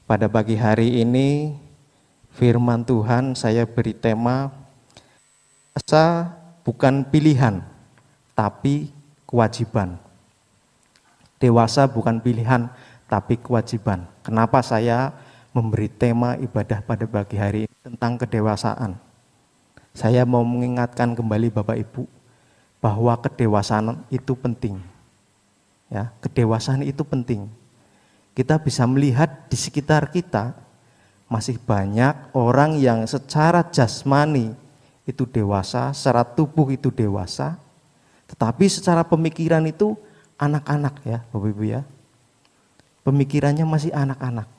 Pada pagi hari ini firman Tuhan saya beri tema dewasa bukan pilihan tapi kewajiban. Dewasa bukan pilihan tapi kewajiban. Kenapa saya memberi tema ibadah pada pagi hari ini tentang kedewasaan? Saya mau mengingatkan kembali Bapak Ibu bahwa kedewasaan itu penting. Ya, kedewasaan itu penting. Kita bisa melihat di sekitar kita masih banyak orang yang secara jasmani itu dewasa, secara tubuh itu dewasa, tetapi secara pemikiran itu anak-anak ya Bapak Ibu ya. Pemikirannya masih anak-anak.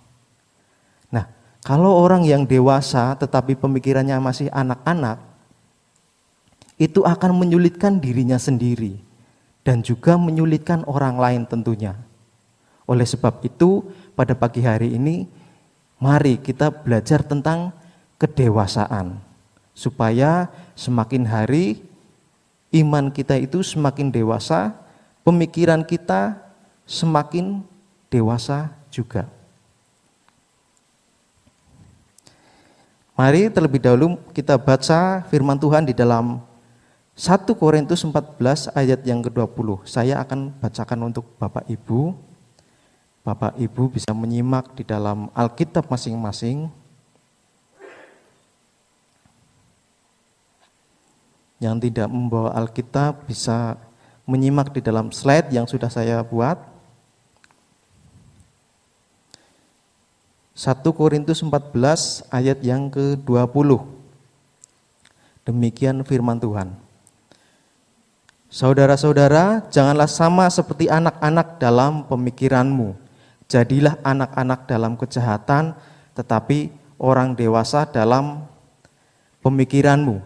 Nah, kalau orang yang dewasa tetapi pemikirannya masih anak-anak, itu akan menyulitkan dirinya sendiri dan juga menyulitkan orang lain tentunya. Oleh sebab itu, pada pagi hari ini, mari kita belajar tentang kedewasaan. Supaya semakin hari, iman kita itu semakin dewasa, pemikiran kita semakin dewasa juga. Mari terlebih dahulu kita baca firman Tuhan di dalam 1 Korintus 14 ayat yang ke-20. Saya akan bacakan untuk Bapak Ibu. Bapak Ibu bisa menyimak di dalam Alkitab masing-masing. Yang tidak membawa Alkitab bisa menyimak di dalam slide yang sudah saya buat. 1 Korintus 14 ayat yang ke-20. Demikian firman Tuhan. Saudara-saudara, janganlah sama seperti anak-anak dalam pemikiranmu. Jadilah anak-anak dalam kejahatan, tetapi orang dewasa dalam pemikiranmu.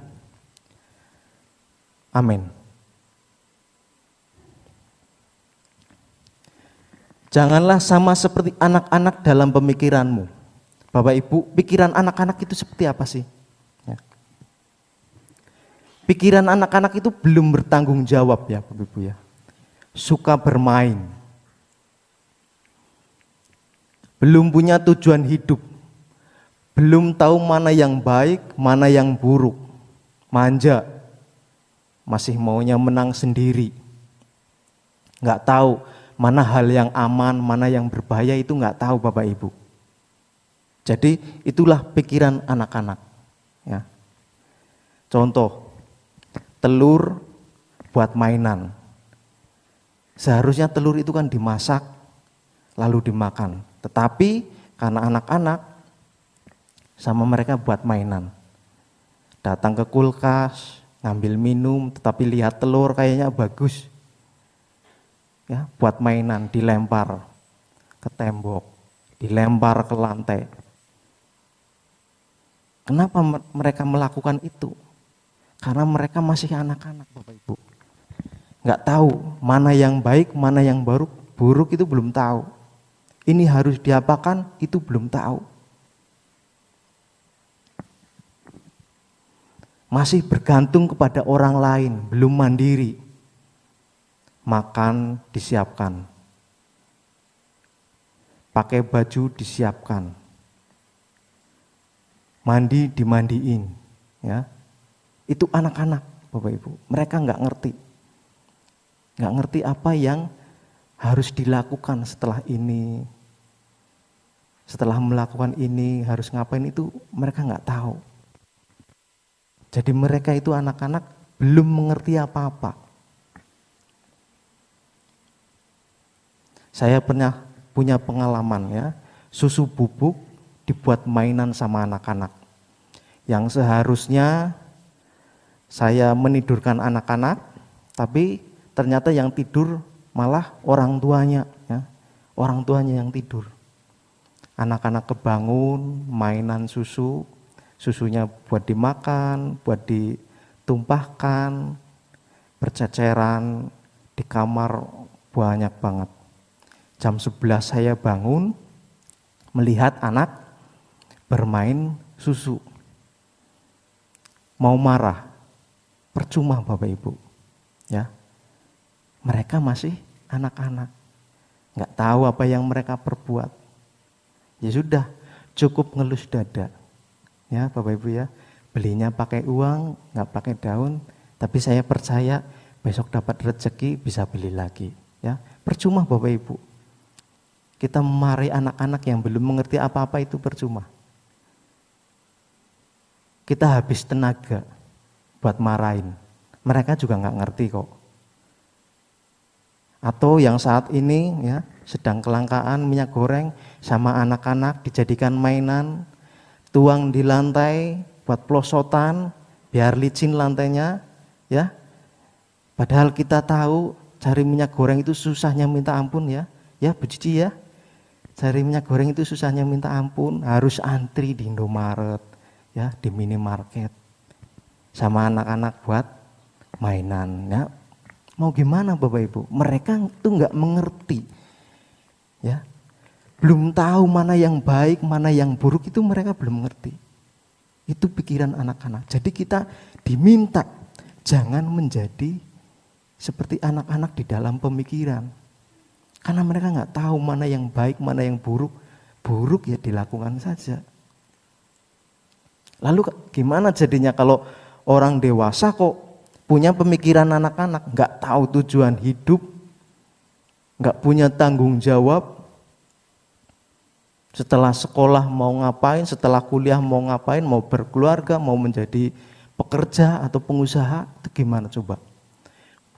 Amin. Janganlah sama seperti anak-anak dalam pemikiranmu. Bapak Ibu, pikiran anak-anak itu seperti apa sih? Ya. Pikiran anak-anak itu belum bertanggung jawab ya Bapak Ibu ya. Suka bermain. Belum punya tujuan hidup, belum tahu mana yang baik, mana yang buruk, manja, masih maunya menang sendiri, nggak tahu mana hal yang aman, mana yang berbahaya itu nggak tahu Bapak Ibu. Jadi itulah pikiran anak-anak. Ya. Contoh, telur buat mainan. Seharusnya telur itu kan dimasak, lalu dimakan. Tetapi karena anak-anak sama mereka buat mainan. Datang ke kulkas, ngambil minum, tetapi lihat telur kayaknya bagus. Ya, buat mainan, dilempar ke tembok, dilempar ke lantai. Kenapa mereka melakukan itu? Karena mereka masih anak-anak Bapak Ibu. Nggak tahu mana yang baik, mana yang buruk itu belum tahu. Ini harus diapakan, itu belum tahu. Masih bergantung kepada orang lain, belum mandiri. Makan disiapkan. Pakai baju disiapkan. Mandi dimandiin. Ya. Itu anak-anak Bapak Ibu. Mereka nggak ngerti. Nggak ngerti apa yang harus dilakukan setelah ini. Setelah melakukan ini harus ngapain itu mereka nggak tahu. Jadi mereka itu anak-anak belum mengerti apa-apa. Saya pernah punya pengalaman ya, susu bubuk dibuat mainan sama anak-anak. Yang seharusnya saya menidurkan anak-anak, tapi ternyata yang tidur malah orang tuanya ya. Orang tuanya yang tidur. Anak-anak kebangun, mainan susu, susunya buat dimakan, buat ditumpahkan, berceceran di kamar banyak banget. Jam 11 saya bangun, melihat anak bermain susu. Mau marah, percuma Bapak Ibu. Ya, mereka masih anak-anak, nggak tahu apa yang mereka perbuat. Ya sudah, cukup ngelus dada. Ya Bapak Ibu ya, belinya pakai uang, nggak pakai daun, tapi saya percaya besok dapat rezeki bisa beli lagi. Ya, percuma Bapak Ibu. Kita memarahi anak-anak yang belum mengerti apa-apa itu percuma. Kita habis tenaga buat marahin. Mereka juga nggak ngerti kok. Atau yang saat ini ya sedang kelangkaan minyak goreng sama anak-anak dijadikan mainan, tuang di lantai buat pelosotan biar licin lantainya ya. Padahal kita tahu cari minyak goreng itu susahnya minta ampun ya. Ya Bu Cici ya. Cari minyak goreng itu susahnya minta ampun, harus antri di Indomaret ya, di minimarket. Sama anak-anak buat mainan ya. Mau gimana Bapak Ibu? Mereka tuh nggak mengerti. Ya. Belum tahu mana yang baik, mana yang buruk itu mereka belum mengerti. Itu pikiran anak-anak. Jadi kita diminta jangan menjadi seperti anak-anak di dalam pemikiran. Karena mereka nggak tahu mana yang baik, mana yang buruk. Buruk ya dilakukan saja. Lalu gimana jadinya kalau orang dewasa kok punya pemikiran anak-anak, nggak tahu tujuan hidup, nggak punya tanggung jawab. Setelah sekolah mau ngapain, setelah kuliah mau ngapain, mau berkeluarga, mau menjadi pekerja atau pengusaha, itu gimana coba?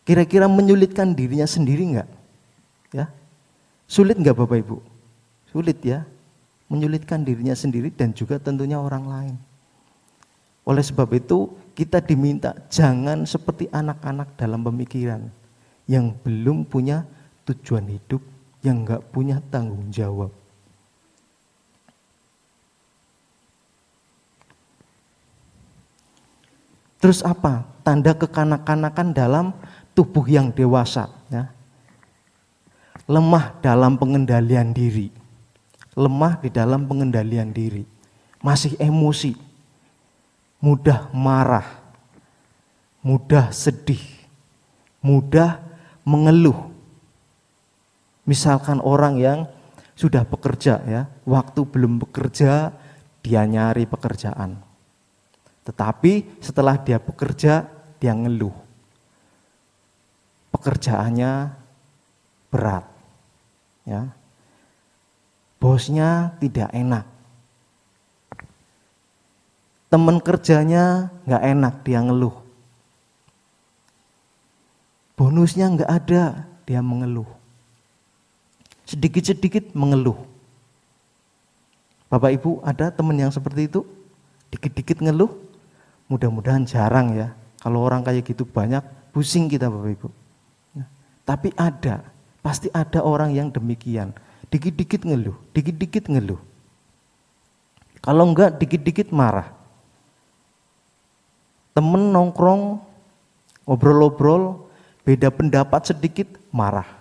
Kira-kira menyulitkan dirinya sendiri nggak? Ya, sulit nggak Bapak Ibu? Sulit ya, menyulitkan dirinya sendiri dan juga tentunya orang lain. Oleh sebab itu kita diminta jangan seperti anak-anak dalam pemikiran yang belum punya tujuan hidup, yang nggak punya tanggung jawab. Terus apa? Tanda kekanak-kanakan dalam tubuh yang dewasa. Ya. Lemah dalam pengendalian diri. Lemah di dalam pengendalian diri. Masih emosi. Mudah marah. Mudah sedih. Mudah mengeluh. Misalkan orang yang sudah bekerja ya, waktu belum bekerja dia nyari pekerjaan. Tetapi setelah dia bekerja, dia ngeluh. Pekerjaannya berat. Ya. Bosnya tidak enak. Teman kerjanya nggak enak, dia ngeluh. Bonusnya nggak ada, dia mengeluh. Sedikit-sedikit mengeluh. Bapak Ibu ada teman yang seperti itu? Dikit-dikit ngeluh? Mudah-mudahan jarang ya. Kalau orang kayak gitu banyak, pusing kita Bapak Ibu. Ya. Tapi ada, pasti ada orang yang demikian. Dikit-dikit ngeluh, dikit-dikit ngeluh. Kalau enggak, dikit-dikit marah. Temen nongkrong, ngobrol-ngobrol, beda pendapat sedikit, marah.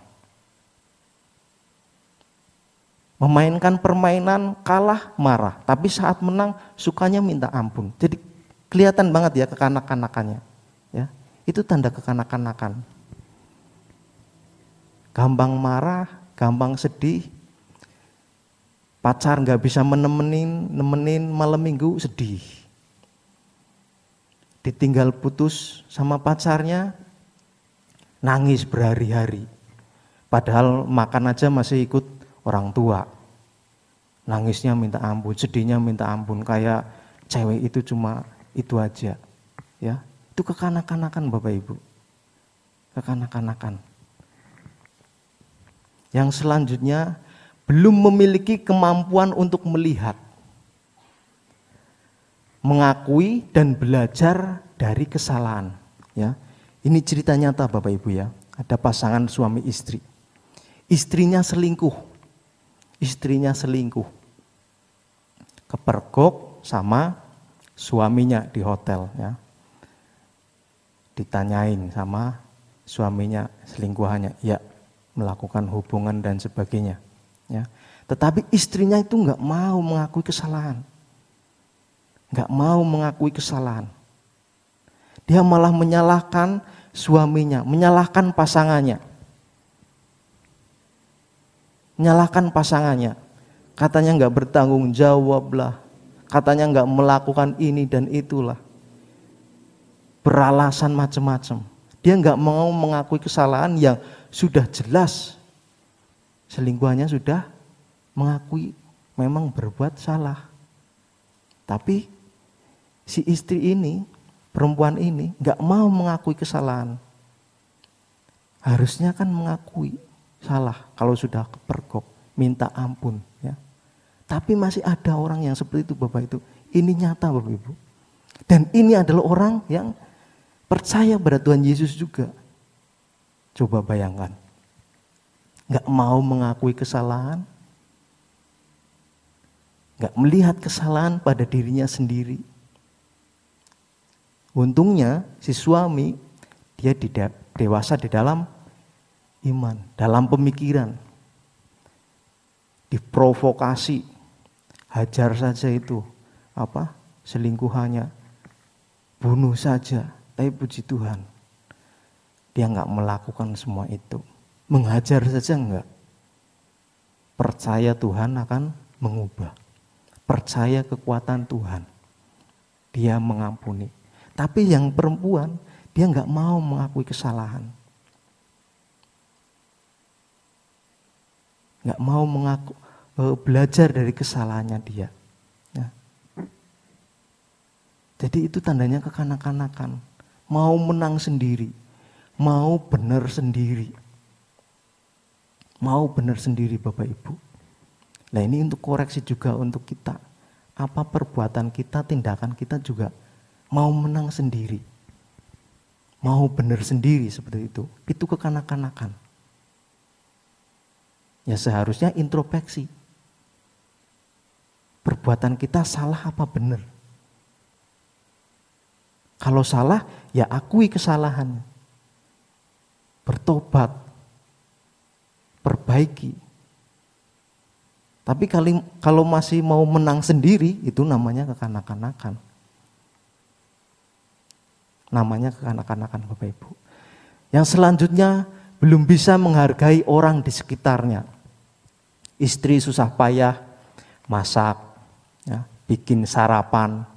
Memainkan permainan, kalah, marah. Tapi saat menang, sukanya minta ampun. Jadi kelihatan banget ya kekanak-kanakannya. Ya, itu tanda kekanak-kanakan. Gampang marah, gampang sedih. Pacar nggak bisa nemenin malam minggu, sedih. Ditinggal putus sama pacarnya, nangis berhari-hari. Padahal makan aja masih ikut orang tua. Nangisnya minta ampun, sedihnya minta ampun, kayak cewek itu cuma itu aja. Ya, itu kekanak-kanakan Bapak Ibu. Kekanak-kanakan. Yang selanjutnya belum memiliki kemampuan untuk melihat, mengakui dan belajar dari kesalahan. Ya, ini cerita nyata Bapak Ibu ya. Ada pasangan suami istri. Istrinya selingkuh. Kepergok sama suaminya di hotel ya. Ditanyain sama suaminya selingkuhannya, ya melakukan hubungan dan sebagainya ya. Tetapi istrinya itu nggak mau mengakui kesalahan. Dia malah menyalahkan suaminya, menyalahkan pasangannya. katanya nggak bertanggung jawab lah, katanya nggak melakukan ini dan itulah, beralasan macam-macam. Dia nggak mau mengakui kesalahan yang sudah jelas selingkuhannya sudah mengakui memang berbuat salah. Tapi si istri ini, perempuan ini nggak mau mengakui kesalahan. Harusnya kan mengakui salah kalau sudah kepergok, minta ampun ya. Tapi masih ada orang yang seperti itu Bapak itu. Ini nyata Bapak Ibu. Dan ini adalah orang yang percaya pada Tuhan Yesus juga. Coba bayangkan. Gak mau mengakui kesalahan. Gak melihat kesalahan pada dirinya sendiri. Untungnya si suami dia dewasa di dalam iman, dalam pemikiran. Diprovokasi, hajar saja itu selingkuhannya, bunuh saja. Tapi puji Tuhan, dia nggak melakukan semua itu, menghajar saja enggak. Percaya Tuhan akan mengubah, percaya kekuatan Tuhan, dia mengampuni. Tapi yang perempuan, dia nggak mau mengakui kesalahan, nggak mau belajar dari kesalahannya dia. Ya. Jadi itu tandanya kekanak-kanakan. Mau menang sendiri, mau benar sendiri. Mau benar sendiri Bapak Ibu. Nah ini untuk koreksi juga untuk kita. Apa perbuatan kita, tindakan kita juga mau menang sendiri. Mau benar sendiri seperti itu. Itu kekanak-kanakan. Ya seharusnya introspeksi. Perbuatan kita salah apa benar? Kalau salah, ya akui kesalahan. Bertobat. Perbaiki. Tapi kalau masih mau menang sendiri, itu namanya kekanak-kanakan. Namanya kekanak-kanakan Bapak Ibu. Yang selanjutnya, belum bisa menghargai orang di sekitarnya. Istri susah payah, masak, ya, bikin sarapan,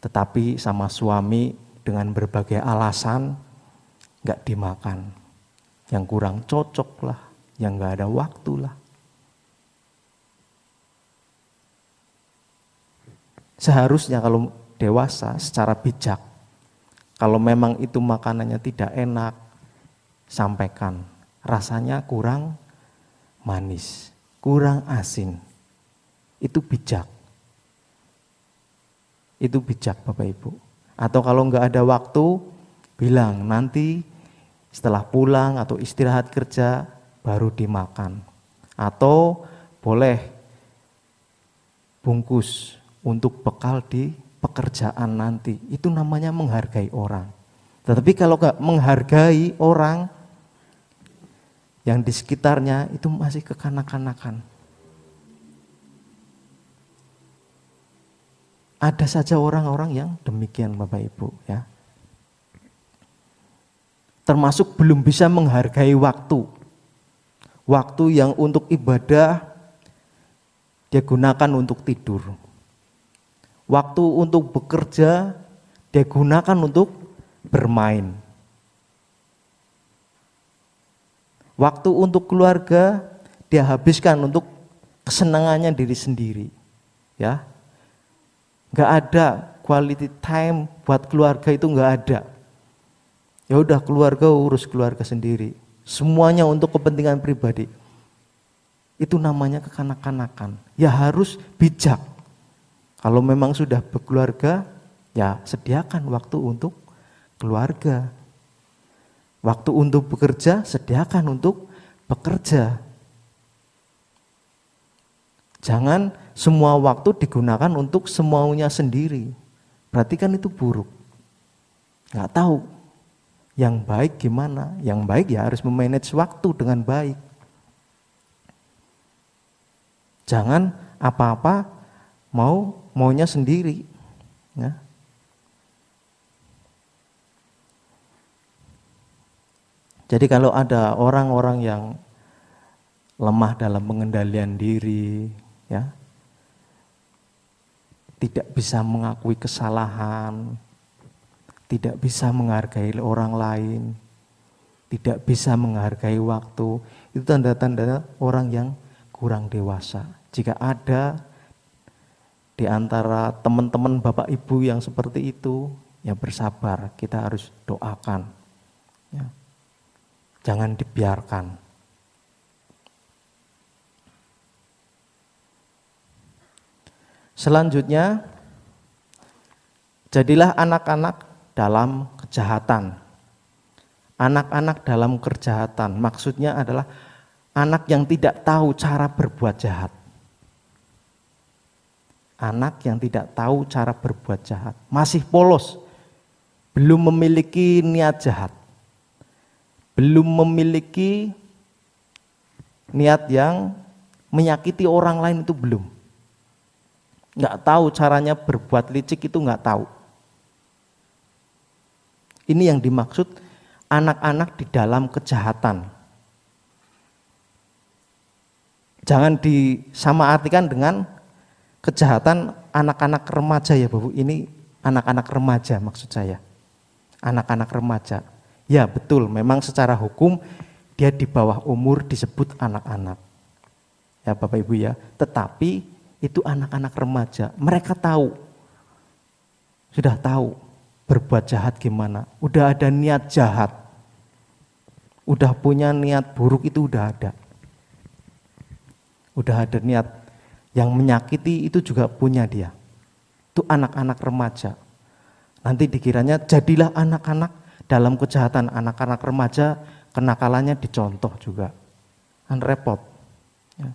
tetapi sama suami dengan berbagai alasan gak dimakan. Yang kurang cocok lah, yang gak ada waktu lah. Seharusnya kalau dewasa secara bijak, kalau memang itu makanannya tidak enak, sampaikan. Rasanya kurang manis, kurang asin. Itu bijak. Itu bijak Bapak Ibu. Atau kalau enggak ada waktu, bilang nanti setelah pulang atau istirahat kerja baru dimakan. Atau boleh bungkus untuk bekal di pekerjaan nanti. Itu namanya menghargai orang. Tetapi kalau enggak menghargai orang yang di sekitarnya, itu masih kekanak-kanakan. Ada saja orang-orang yang demikian Bapak Ibu ya. Termasuk belum bisa menghargai waktu. Waktu yang untuk ibadah dia gunakan untuk tidur. Waktu untuk bekerja dia gunakan untuk bermain. Waktu untuk keluarga dia habiskan untuk kesenangannya diri sendiri. Ya. Gak ada quality time buat keluarga, itu gak ada. Ya udah keluarga urus keluarga sendiri. Semuanya untuk kepentingan pribadi. Itu namanya kekanak-kanakan. Ya harus bijak. Kalau memang sudah berkeluarga, ya sediakan waktu untuk keluarga. Waktu untuk bekerja, sediakan untuk bekerja. Jangan semua waktu digunakan untuk semaunya sendiri. Berarti kan itu buruk. Nggak tahu yang baik gimana. Yang baik ya harus memanage waktu dengan baik. Jangan apa-apa maunya sendiri. Ya. Jadi kalau ada orang-orang yang lemah dalam pengendalian diri, ya. Tidak bisa mengakui kesalahan, tidak bisa menghargai orang lain, tidak bisa menghargai waktu. Itu tanda-tanda orang yang kurang dewasa. Jika ada di antara teman-teman Bapak Ibu yang seperti itu, ya bersabar, kita harus doakan. Ya. Jangan dibiarkan. Selanjutnya, jadilah anak-anak dalam kejahatan. Anak-anak dalam kejahatan, maksudnya adalah anak yang tidak tahu cara berbuat jahat. Anak yang tidak tahu cara berbuat jahat, masih polos, belum memiliki niat jahat, belum memiliki niat yang menyakiti orang lain, itu belum. Nggak tahu caranya berbuat licik, itu nggak tahu. Ini yang dimaksud anak-anak di dalam kejahatan. Jangan disamaartikan dengan kejahatan anak-anak remaja ya Bapak. Ini anak-anak remaja maksud saya. Anak-anak remaja. Ya betul, memang secara hukum dia di bawah umur disebut anak-anak. Ya Bapak Ibu ya. Tetapi itu anak-anak remaja. Mereka tahu. Sudah tahu berbuat jahat gimana. Udah ada niat jahat. Udah punya niat buruk, itu udah ada. Udah ada niat yang menyakiti, itu juga punya dia. Itu anak-anak remaja. Nanti dikiranya jadilah anak-anak dalam kejahatan. Anak-anak remaja kenakalannya dicontoh juga. Kan repot. Ya.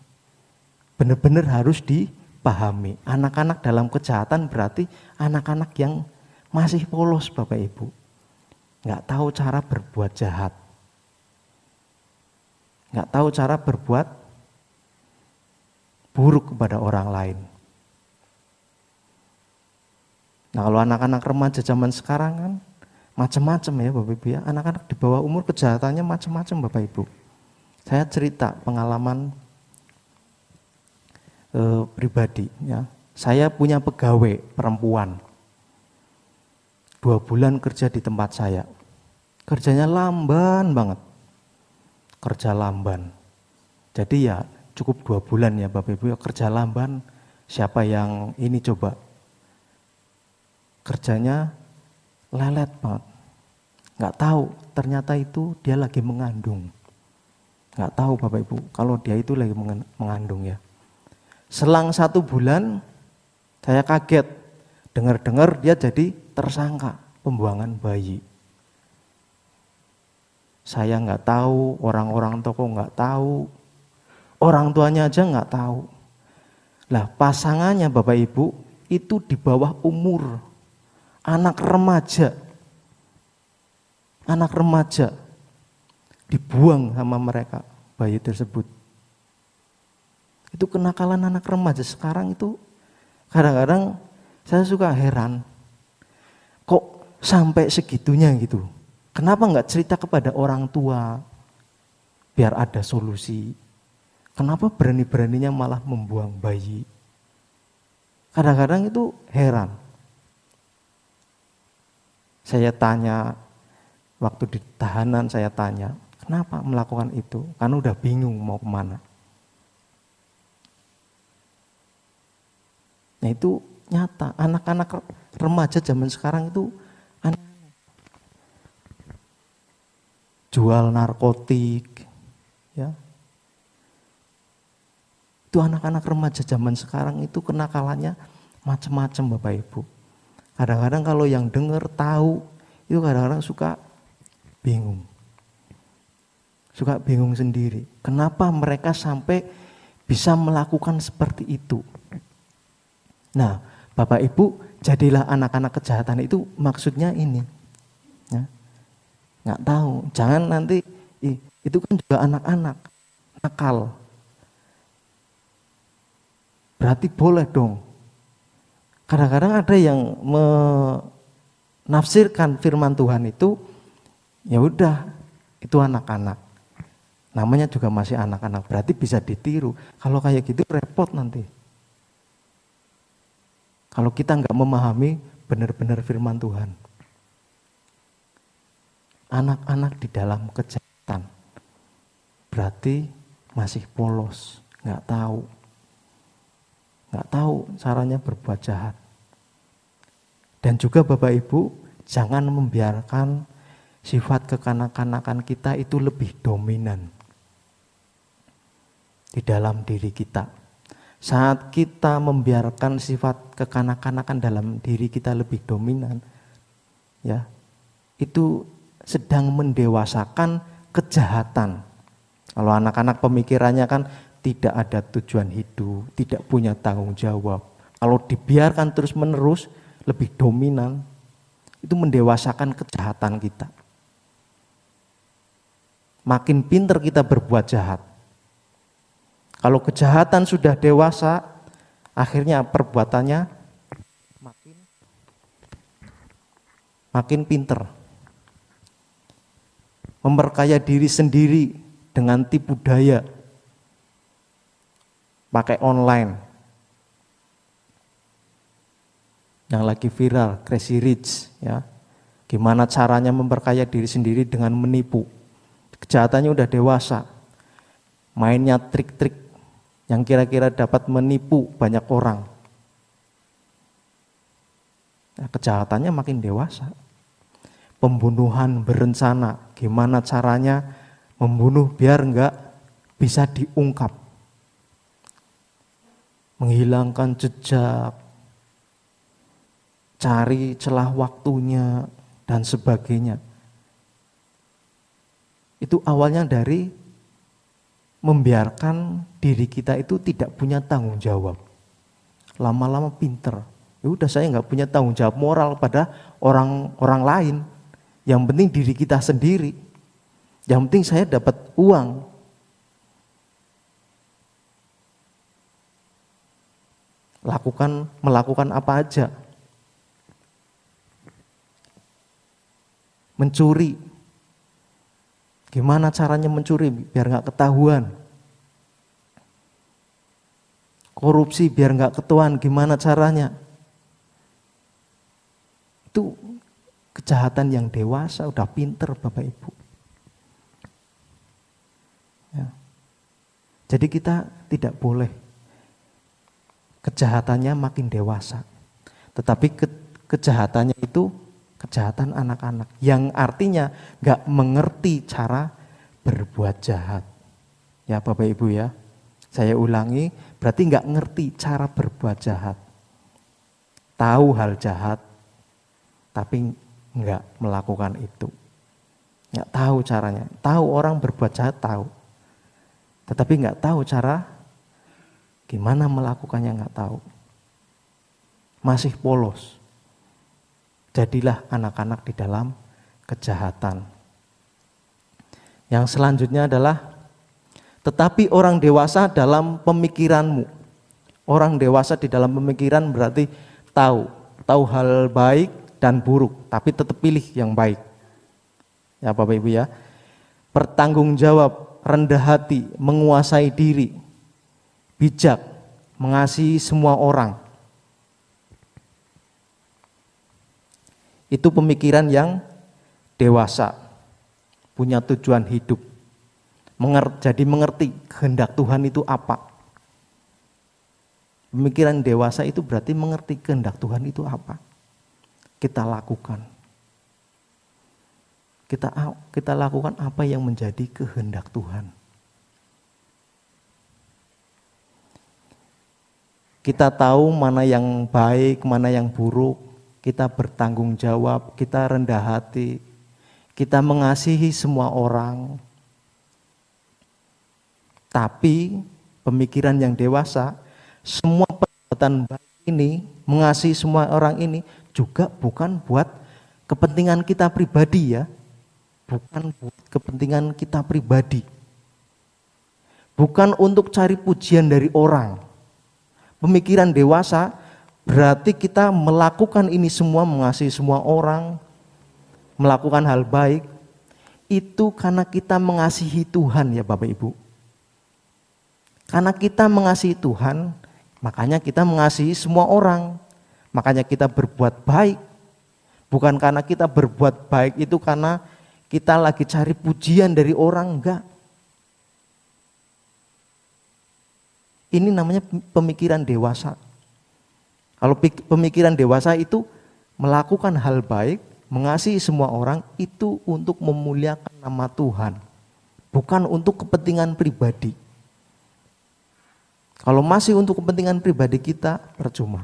Benar-benar harus dipahami. Anak-anak dalam kejahatan berarti anak-anak yang masih polos Bapak Ibu. Nggak tahu cara berbuat jahat. Nggak tahu cara berbuat buruk kepada orang lain. Nah kalau anak-anak remaja zaman sekarang kan macam-macam ya Bapak Ibu ya. Anak-anak di bawah umur kejahatannya macam-macam Bapak Ibu. Saya cerita pengalaman pribadi ya. Saya punya pegawai perempuan. 2 bulan kerja di tempat saya. Kerjanya lamban banget. Kerja lamban. Jadi ya cukup 2 bulan ya Bapak Ibu ya, kerja lamban. Siapa yang ini coba? Kerjanya lelet banget. Nggak tahu ternyata itu dia lagi mengandung. Nggak tahu Bapak Ibu kalau dia itu lagi mengandung ya. Selang 1 bulan saya kaget. Dengar-dengar dia jadi tersangka pembuangan bayi. Saya nggak tahu, orang-orang toko nggak tahu. Orang tuanya aja nggak tahu. Lah pasangannya Bapak Ibu itu di bawah umur, anak remaja, dibuang sama mereka bayi tersebut. Itu kenakalan anak remaja sekarang itu kadang-kadang saya suka heran, kok sampai segitunya gitu. Kenapa nggak cerita kepada orang tua biar ada solusi? Kenapa berani-beraninya malah membuang bayi? Kadang-kadang itu heran. Saya tanya, waktu di tahanan saya tanya, kenapa melakukan itu? Karena udah bingung mau kemana. Nah itu nyata, anak-anak remaja zaman sekarang itu jual narkotik, ya. Itu anak-anak remaja zaman sekarang itu kenakalannya macam-macam Bapak Ibu. Kadang-kadang kalau yang dengar tahu, itu kadang-kadang suka bingung. Suka bingung sendiri. Kenapa mereka sampai bisa melakukan seperti itu? Nah, Bapak Ibu, jadilah anak-anak kejahatan itu maksudnya ini. Ya. Nggak tahu, jangan nanti, itu kan juga anak-anak, nakal. Berarti boleh dong. Kadang-kadang ada yang menafsirkan firman Tuhan itu, ya udah, itu anak-anak. Namanya juga masih anak-anak, berarti bisa ditiru. Kalau kayak gitu repot nanti. Kalau kita nggak memahami benar-benar firman Tuhan. Anak-anak di dalam kejahatan berarti masih polos, nggak tahu caranya berbuat jahat. Dan juga Bapak Ibu, jangan membiarkan sifat kekanak-kanakan kita itu lebih dominan di dalam diri kita. Saat kita membiarkan sifat kekanak-kanakan dalam diri kita lebih dominan, ya, itu sedang mendewasakan kejahatan. Kalau anak-anak pemikirannya kan tidak ada tujuan hidup, tidak punya tanggung jawab. Kalau dibiarkan terus-menerus lebih dominan, itu mendewasakan kejahatan kita. Makin pintar kita berbuat jahat. Kalau kejahatan sudah dewasa, akhirnya perbuatannya makin pintar. Memperkaya diri sendiri dengan tipu daya, pakai online. Yang lagi viral, Crazy Rich, ya. Gimana caranya memperkaya diri sendiri dengan menipu. Kejahatannya udah dewasa. Mainnya trik-trik yang kira-kira dapat menipu banyak orang. Nah, kejahatannya makin dewasa. Pembunuhan berencana, gimana caranya membunuh biar enggak bisa diungkap. Menghilangkan jejak, cari celah waktunya, dan sebagainya. Itu awalnya dari membiarkan diri kita itu tidak punya tanggung jawab. Lama-lama pinter. Ya udah, saya nggak punya tanggung jawab moral pada orang lain. Yang penting diri kita sendiri. Yang penting saya dapat uang. Melakukan apa aja. Mencuri. Gimana caranya mencuri biar nggak ketahuan? Korupsi biar nggak ketahuan, gimana caranya? Itu kejahatan yang dewasa, udah pinter Bapak Ibu. Ya. Jadi kita tidak boleh kejahatannya makin dewasa. Tetapi kejahatannya itu kejahatan anak-anak, yang artinya gak mengerti cara berbuat jahat. Ya Bapak Ibu ya, saya ulangi, berarti gak ngerti cara berbuat jahat. Tahu hal jahat, tapi gak melakukan itu. Gak tahu caranya, tahu orang berbuat jahat tahu. Tetapi gak tahu cara gimana melakukannya, gak tahu. Masih polos. Jadilah anak-anak di dalam kejahatan. Yang selanjutnya adalah, tetapi orang dewasa dalam pemikiranmu. Orang dewasa di dalam pemikiran berarti tahu hal baik dan buruk, tapi tetap pilih yang baik. Ya Bapak Ibu ya. Bertanggung jawab, rendah hati, menguasai diri, bijak, mengasihi semua orang. Itu pemikiran yang dewasa, punya tujuan hidup, jadi mengerti kehendak Tuhan itu apa. Pemikiran dewasa itu berarti mengerti kehendak Tuhan itu apa. Kita lakukan. Kita lakukan apa yang menjadi kehendak Tuhan. Kita tahu mana yang baik, mana yang buruk. Kita bertanggung jawab, kita rendah hati, kita mengasihi semua orang. Tapi pemikiran yang dewasa, semua perbuatan baik ini, mengasihi semua orang ini juga bukan buat kepentingan kita pribadi ya. Bukan buat kepentingan kita pribadi. Bukan untuk cari pujian dari orang. Pemikiran dewasa berarti kita melakukan ini semua, mengasihi semua orang, melakukan hal baik, itu karena kita mengasihi Tuhan ya Bapak Ibu. Karena kita mengasihi Tuhan, makanya kita mengasihi semua orang, Makanya kita berbuat baik. Bukan karena kita berbuat baik itu karena kita lagi cari pujian dari orang, enggak. Ini namanya pemikiran dewasa. Kalau pemikiran dewasa itu melakukan hal baik, mengasihi semua orang itu untuk memuliakan nama Tuhan. Bukan untuk kepentingan pribadi. Kalau masih untuk kepentingan pribadi kita, percuma.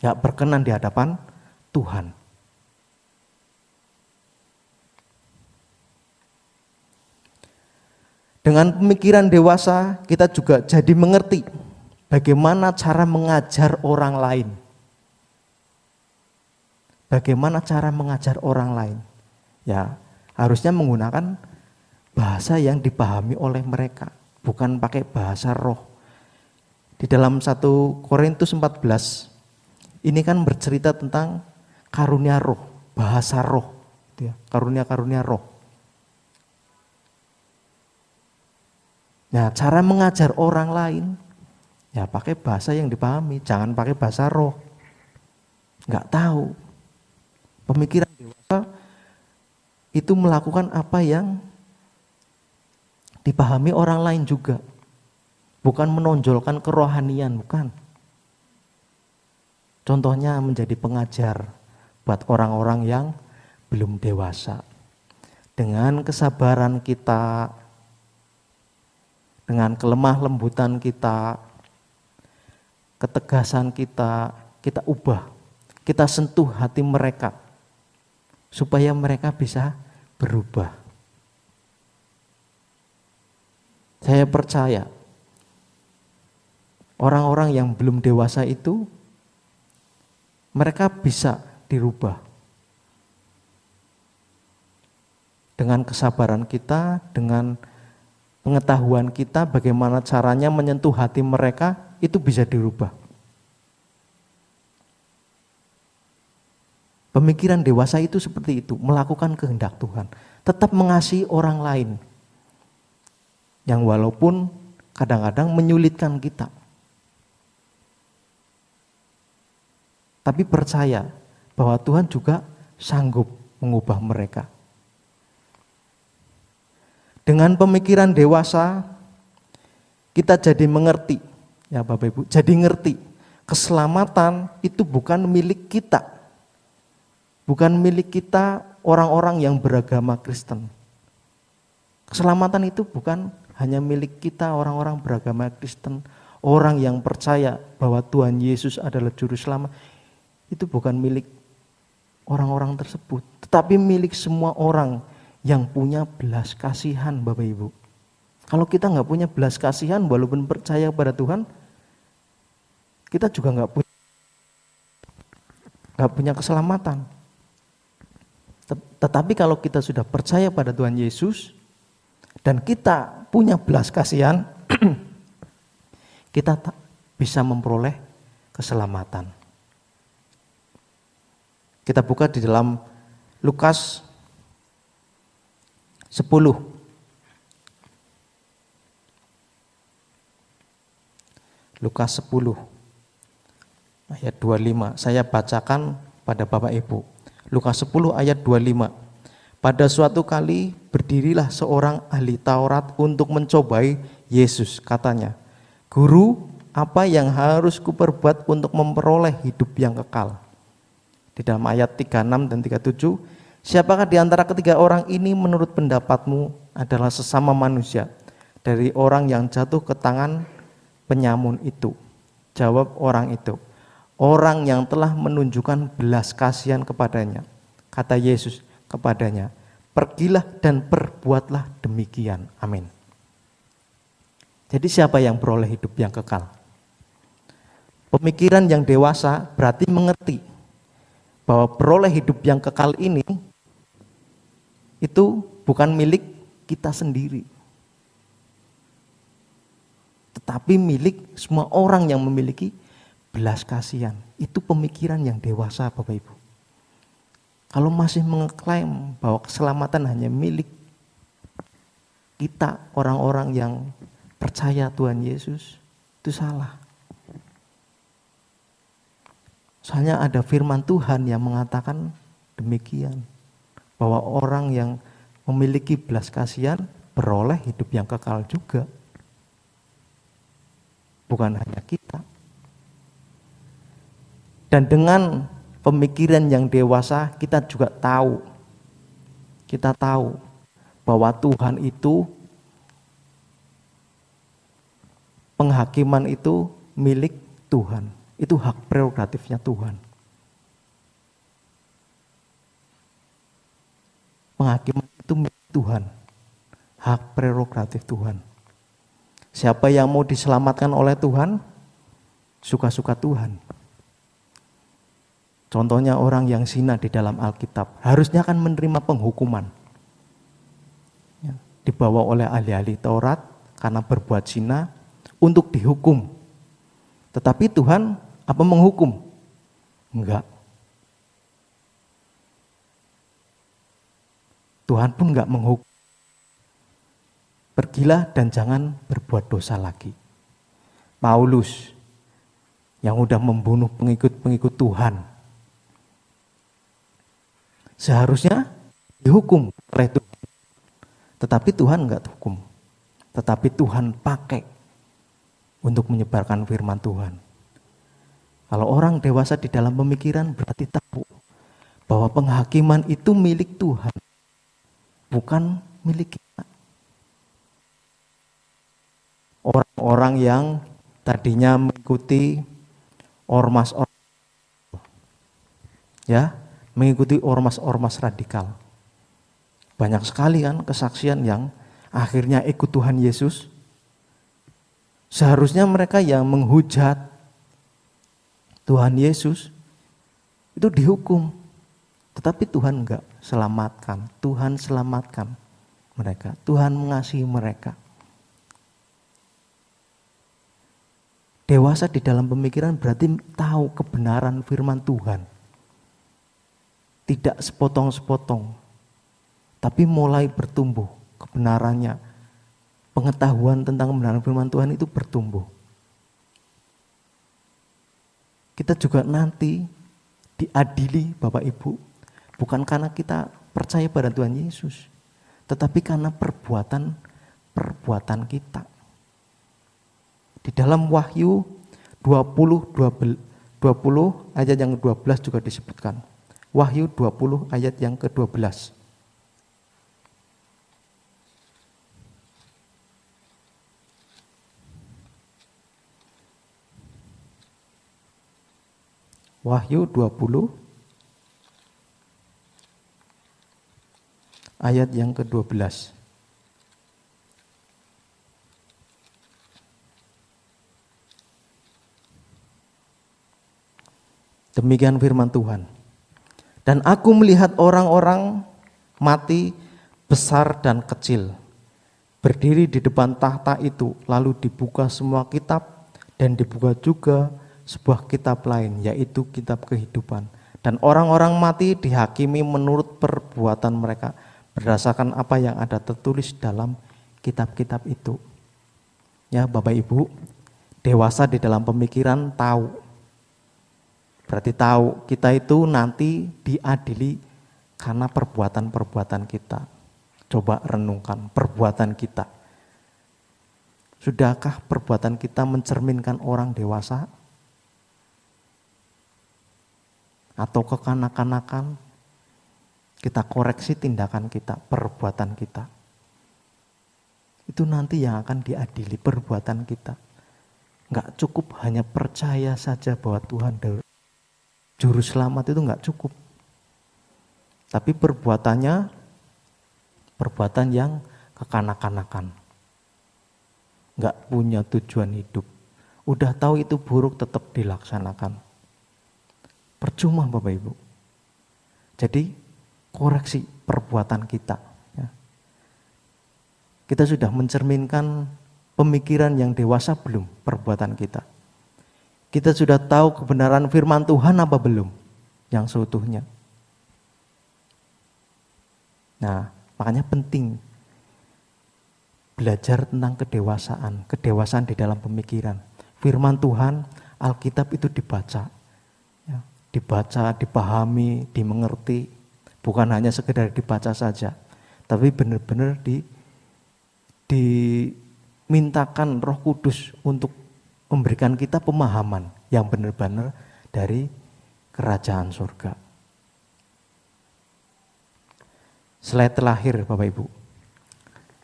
Ya berkenan di hadapan Tuhan. Dengan pemikiran dewasa, kita juga jadi mengerti bagaimana cara mengajar orang lain. Bagaimana cara mengajar orang lain? Ya, harusnya menggunakan bahasa yang dipahami oleh mereka, bukan pakai bahasa roh. Di dalam 1 Korintus 14, ini kan bercerita tentang karunia roh, bahasa roh, karunia-karunia roh. Nah, cara mengajar orang lain, ya pakai bahasa yang dipahami, jangan pakai bahasa roh. Nggak tahu. Pemikiran dewasa itu melakukan apa yang dipahami orang lain juga. Bukan menonjolkan kerohanian, bukan. Contohnya menjadi pengajar buat orang-orang yang belum dewasa. Dengan kesabaran kita, dengan kelemah lembutan kita, ketegasan kita, kita ubah, kita sentuh hati mereka, supaya mereka bisa berubah. Saya percaya, orang-orang yang belum dewasa itu, mereka bisa dirubah. Dengan kesabaran kita, dengan pengetahuan kita bagaimana caranya menyentuh hati mereka, itu bisa dirubah. Pemikiran dewasa itu seperti itu, melakukan kehendak Tuhan. Tetap mengasihi orang lain, yang walaupun kadang-kadang menyulitkan kita. Tapi percaya bahwa Tuhan juga sanggup mengubah mereka. Dengan pemikiran dewasa, kita jadi mengerti, ya Bapak Ibu, jadi ngerti, keselamatan itu bukan milik kita. Bukan milik kita orang-orang yang beragama Kristen. Keselamatan itu bukan hanya milik kita orang-orang beragama Kristen, orang yang percaya bahwa Tuhan Yesus adalah Juru Selamat. Itu bukan milik orang-orang tersebut, tetapi milik semua orang yang punya belas kasihan, Bapak Ibu. Kalau kita nggak punya belas kasihan, walaupun percaya pada Tuhan, kita juga nggak punya keselamatan. Tetapi kalau kita sudah percaya pada Tuhan Yesus dan kita punya belas kasihan, kita bisa memperoleh keselamatan. Kita buka di dalam Lukas 10. Lukas 10 ayat 25. Saya bacakan pada Bapak Ibu. Lukas 10 ayat 25. Pada suatu kali berdirilah seorang ahli Taurat untuk mencobai Yesus. Katanya, "Guru, apa yang harus kuperbuat untuk memperoleh hidup yang kekal?" Di dalam ayat 36 dan 37, "Siapakah di antara ketiga orang ini menurut pendapatmu adalah sesama manusia dari orang yang jatuh ke tangan penyamun itu?" Jawab orang itu, "Orang yang telah menunjukkan belas kasihan kepadanya." Kata Yesus kepadanya, "Pergilah dan perbuatlah demikian." Amin. Jadi siapa yang beroleh hidup yang kekal? Pemikiran yang dewasa berarti mengerti bahwa beroleh hidup yang kekal ini itu bukan milik kita sendiri, tetapi milik semua orang yang memiliki belas kasihan. Itu pemikiran yang dewasa, Bapak Ibu. Kalau masih mengklaim bahwa keselamatan hanya milik kita, orang-orang yang percaya Tuhan Yesus, itu salah. Soalnya ada firman Tuhan yang mengatakan demikian, bahwa orang yang memiliki belas kasihan beroleh hidup yang kekal juga. Bukan hanya kita. Dan dengan pemikiran yang dewasa, kita juga tahu. Kita tahu bahwa Tuhan itu, penghakiman itu milik Tuhan. Itu hak prerogatifnya Tuhan. Penghakiman itu milik Tuhan. Hak prerogatif Tuhan. Siapa yang mau diselamatkan oleh Tuhan, suka-suka Tuhan. Contohnya orang yang zina di dalam Alkitab, harusnya akan menerima penghukuman. Ya, dibawa oleh ahli-ahli Taurat karena berbuat zina untuk dihukum. Tetapi Tuhan apa menghukum? Enggak. Tuhan pun enggak menghukum. Pergilah dan jangan berbuat dosa lagi. Paulus yang udah membunuh pengikut-pengikut Tuhan, seharusnya dihukum oleh Tuhan. Tetapi Tuhan enggak hukum. Tetapi Tuhan pakai untuk menyebarkan firman Tuhan. Kalau orang dewasa di dalam pemikiran berarti tahu bahwa penghakiman itu milik Tuhan, bukan milik kita. Orang-orang yang tadinya mengikuti mengikuti ormas radikal. Banyak sekali kan kesaksian yang akhirnya ikut Tuhan Yesus. Seharusnya mereka yang menghujat Tuhan Yesus itu dihukum. Tetapi Tuhan enggak selamatkan. Tuhan selamatkan mereka. Tuhan mengasihi mereka. Dewasa di dalam pemikiran berarti tahu kebenaran firman Tuhan. Tidak sepotong-sepotong, tapi mulai bertumbuh kebenarannya. Pengetahuan tentang kebenaran firman Tuhan itu bertumbuh. Kita juga nanti diadili Bapak Ibu, bukan karena kita percaya pada Tuhan Yesus, tetapi karena perbuatan kita. Di dalam Wahyu 20 ayat yang ke-12 juga disebutkan. Wahyu 20 ayat yang ke-12. Wahyu 20 ayat yang ke-12. Demikian firman Tuhan. Dan aku melihat orang-orang mati besar dan kecil berdiri di depan tahta itu, lalu dibuka semua kitab dan dibuka juga sebuah kitab lain, yaitu kitab kehidupan. Dan orang-orang mati dihakimi menurut perbuatan mereka berdasarkan apa yang ada tertulis dalam kitab-kitab itu. Ya Bapak Ibu, dewasa di dalam pemikiran tahu. Berarti tahu kita itu nanti diadili karena perbuatan-perbuatan kita. Coba renungkan perbuatan kita. Sudahkah perbuatan kita mencerminkan orang dewasa? Atau kekanak-kanakan? Kita koreksi tindakan kita, perbuatan kita. Itu nanti yang akan diadili perbuatan kita. Enggak cukup hanya percaya saja bahwa Tuhan Juru Selamat itu enggak cukup. Tapi perbuatannya perbuatan yang kekanak-kanakan. Enggak punya tujuan hidup. Udah tahu itu buruk tetap dilaksanakan. Percuma Bapak Ibu. Jadi koreksi perbuatan kita. Ya. Kita sudah mencerminkan pemikiran yang dewasa belum perbuatan kita? Kita sudah tahu kebenaran firman Tuhan apa belum? Yang seutuhnya. Nah, makanya penting belajar tentang kedewasaan di dalam pemikiran. Firman Tuhan, Alkitab itu dibaca. Ya, dibaca, dipahami, dimengerti, bukan hanya sekedar dibaca saja, tapi benar-benar dimintakan Roh Kudus untuk memberikan kita pemahaman yang benar-benar dari kerajaan surga. Slide terakhir Bapak Ibu,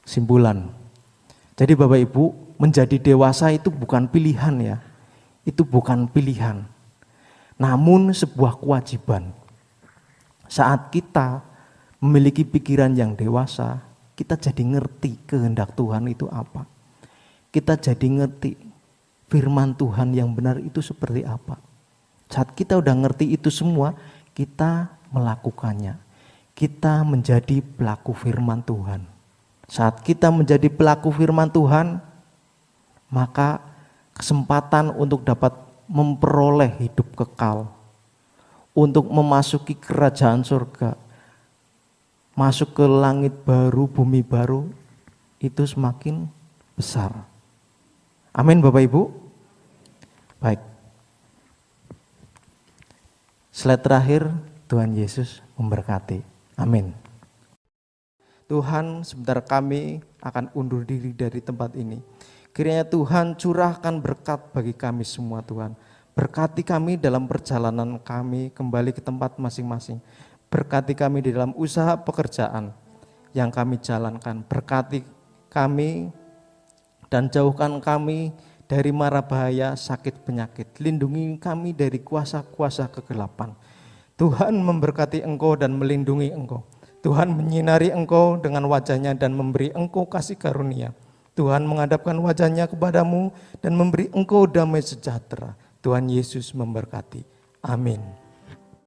simpulan. Jadi Bapak Ibu, menjadi dewasa itu bukan pilihan ya, itu bukan pilihan, namun sebuah kewajiban. Saat kita memiliki pikiran yang dewasa, kita jadi ngerti kehendak Tuhan itu apa. Kita jadi ngerti firman Tuhan yang benar itu seperti apa. Saat kita udah ngerti itu semua, kita melakukannya. Kita menjadi pelaku firman Tuhan. Saat kita menjadi pelaku firman Tuhan, maka kesempatan untuk dapat memperoleh hidup kekal, untuk memasuki kerajaan surga, masuk ke langit baru, bumi baru, itu semakin besar. Amin Bapak Ibu. Baik. Slide terakhir, Tuhan Yesus memberkati. Amin. Tuhan, sebentar kami akan undur diri dari tempat ini. Kiranya Tuhan curahkan berkat bagi kami semua Tuhan. Berkati kami dalam perjalanan kami kembali ke tempat masing-masing. Berkati kami di dalam usaha pekerjaan yang kami jalankan. Berkati kami dan jauhkan kami dari mara bahaya, sakit, penyakit. Lindungi kami dari kuasa-kuasa kegelapan. Tuhan memberkati Engkau dan melindungi Engkau. Tuhan menyinari Engkau dengan wajah-Nya dan memberi Engkau kasih karunia. Tuhan menghadapkan wajah-Nya kepadamu dan memberi Engkau damai sejahtera. Tuhan Yesus memberkati. Amin.